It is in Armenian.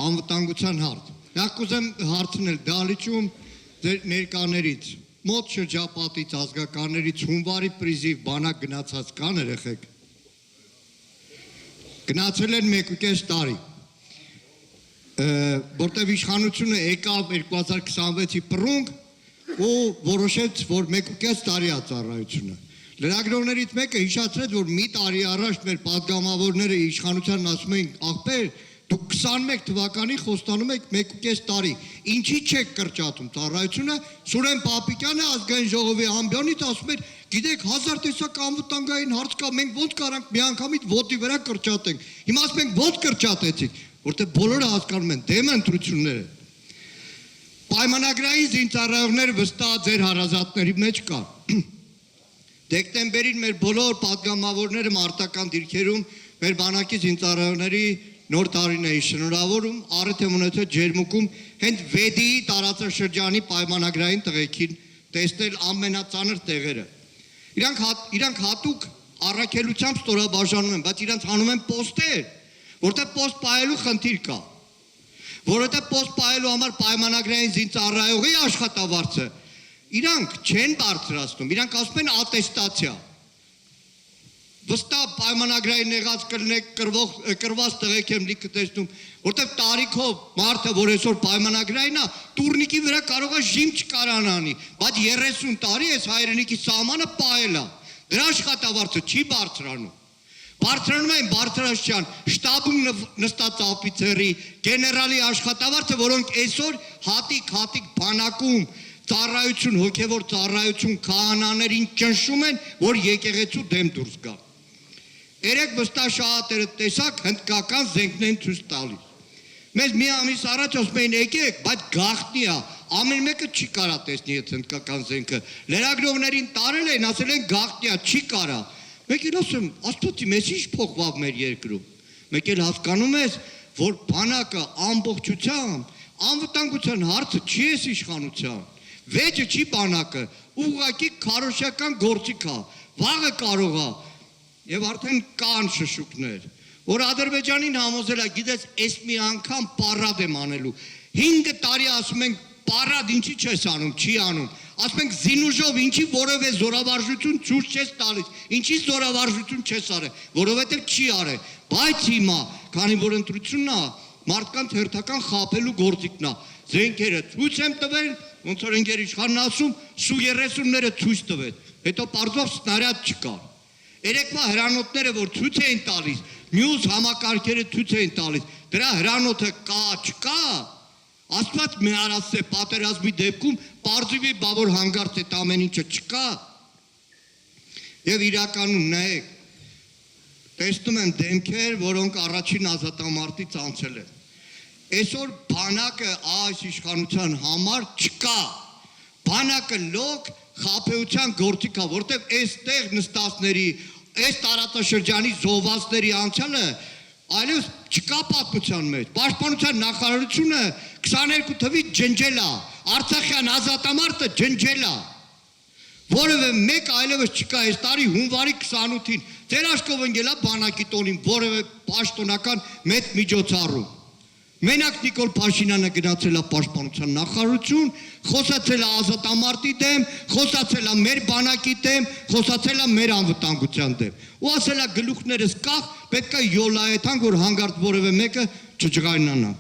անվտանգության հարց։ Նախ կուզեմ հարցնել դահլիճում ձեր ներկաներից, մոտ շրջապատից, ազգականներից հունվարի պրիզիվ բանակ գնացած կան երեխեք։ Գնացել են 1.5 տարի։ Որտեվ իշխանությունը եկավ 2026-ի պռունգ ու որոշեց, որ 1.5 տարի է ծառայությունը։ Լրագրողներից մեկը հիշացրեց, որ մի տարի առաջ մեր պատգամավորները իշխանությանն ասում էին, ախպեր, դուք 21 թվականին խոստանում եք 1.5 տարի, ինչի չեք կրճատում ծառայությունը, Սուրեն Պապիկյանը ազգային ժողովի ամբիոնից ասում էր, գիտեք 1000 տեսակ անվտանգային հարց կա, մենք ոնց կարանք միանգամից ոտի վրա կրճատենք, հիմա ասում ենք ոնց կրճատեցիք, որտեղ բոլորը հասկանում են դեմ ընտրությունները։ Պայմանագրային զինծառայողները վստահ ձեր հարազատների մեջ կան։ Դեկտեմբերին մեր բոլոր պատգամավորները մարտական դիրքերում մեր բանակի զինծառայողների նոր տարին էին շնորհավորում, առիթ ունեցել ջերմուկում հենց Վեդիի տարածաշրջանի պայմանագրային տղեկին տեսնել ամենածանր տեղերը։ Իրանք հատուկ առաքելությամբ ստորաբաժանում են, բայց իրանք հանում են պոստեր, որտեղ պոստ պահելու խնդիր կա։ Որովհետև պոստ պահելու համար պայմանագրային զինծառայողի աշխատավարձը իրանք չեն բարձրացնում, իրանք ասում են ատեստացիա։ Վստահ պայմանագրային եղած կրված տղեկ եմ լիքը տեսնում, որտեղ տարիքով մարդը, որ այսօր պայմանագրային է, տուրնիկի վրա կարող է ժիմ չկարան անի, բայց 30 տարի այս հայրենիքի սահմանը պահել է, դրա աշխատավարձը չի բարձրանում։ Բարձրանում են բարձրաստիճան շտաբում նստած օֆիցերի, գեներալի աշխատավարձը, որոնք այսօր հատիկ բանակում ծառայություն, հոգևոր ծառայություն քահանաներին ճնշում են, որ եկեղեցու դեմ դուրս գա։ Երեք վստահ շահատերը տեսակ հնդկական զենքներն ցույց տալիս։ Մեզ մի ամիս առաջ ասում էին եկեք, բայց գաղտնի է, ամեն մեկը չի կարա տեսնի այդ հնդկական զենքը։ Լրագրողներին տարել են, ասել են գաղտնի է, չի կարա։ Մեկ էլ ասում, աստծո մեզ ինչ փոխվավ մեր երկրում։ Մեկ էլ հասկանում ես, որ բանակը ամբողջությամբ անվտանգության հարցը չի էս իշխանության։ Վեճը չի բանակը, ուղղակի քարոզչական գործիք է, վաղը կարող է, եւ արդեն կան շշուկներ, որ Ադրբեջանին համոզել է, գիտես, այս մի անգամ պարադ եմ անելու, 5 տարի ասում ենք, պարադ ինչի չես անում, չի անում, ասում ենք զինուժով ինչի որևէ զորավարժություն ցույց չես տալիս, ինչի զորավարժություն չես արել, որովհետեւ չի արել, բայց հիմա, քանի որ ընտրությունն է, մարդկանց հերթական խաբելու գործիքն է, զենքերը ցույց եմ տվել, ոնց որ ընկեր իշխանն ասում, Սու-30-ները ցույց տվեց, հետո պարզով սնարյադ չկար։ Երեկվա հրանոթները, որ ցույց էին տալիս, մյուս համակարգերը ցույց էին տալիս, դրա հրանոթը կա, չկա, Աստված մի արասե պատերազմի դեպքում պարզվի բավոր հանգարց այդ ամեն ինչը չկա։ Եվ իրականում նայեք, տեսնում եմ դեմքեր, որոնք առաջին ազատամարտից անցել են։ Այսօր բանակը այս իշխանության համար չկա, բանակը լոկ խաբեության գործիք է, որտեղ այստեղ նստածների, այս տարածաշրջանի զոհվածների անցյալը այլևս չկա պատմության մեջ, պաշտպանության նախարարությունը 22 թվից ջնջել է, Արցախյան ազատամարտը ջնջել է, որևէ մեկ այլևս չկա, այս տարի հունվարի 28-ին, ձեր աչքով ընկել է բանակի տոնին, որևէ պաշտոնական մեծ միջոցառում։ Մենակ Նիկոլ Փաշինյանը գնացել է պաշտպանության նախարարություն, խոսացել է ազատամարտի դեմ, խոսացել է մեր բանակի դեմ, խոսացել է մեր անվտանգության դեմ։ Ու ասել է գլուխներս կախ, պետք է յոլայեթան, որ հանգարտ որևէ մեկը չջղայնանա։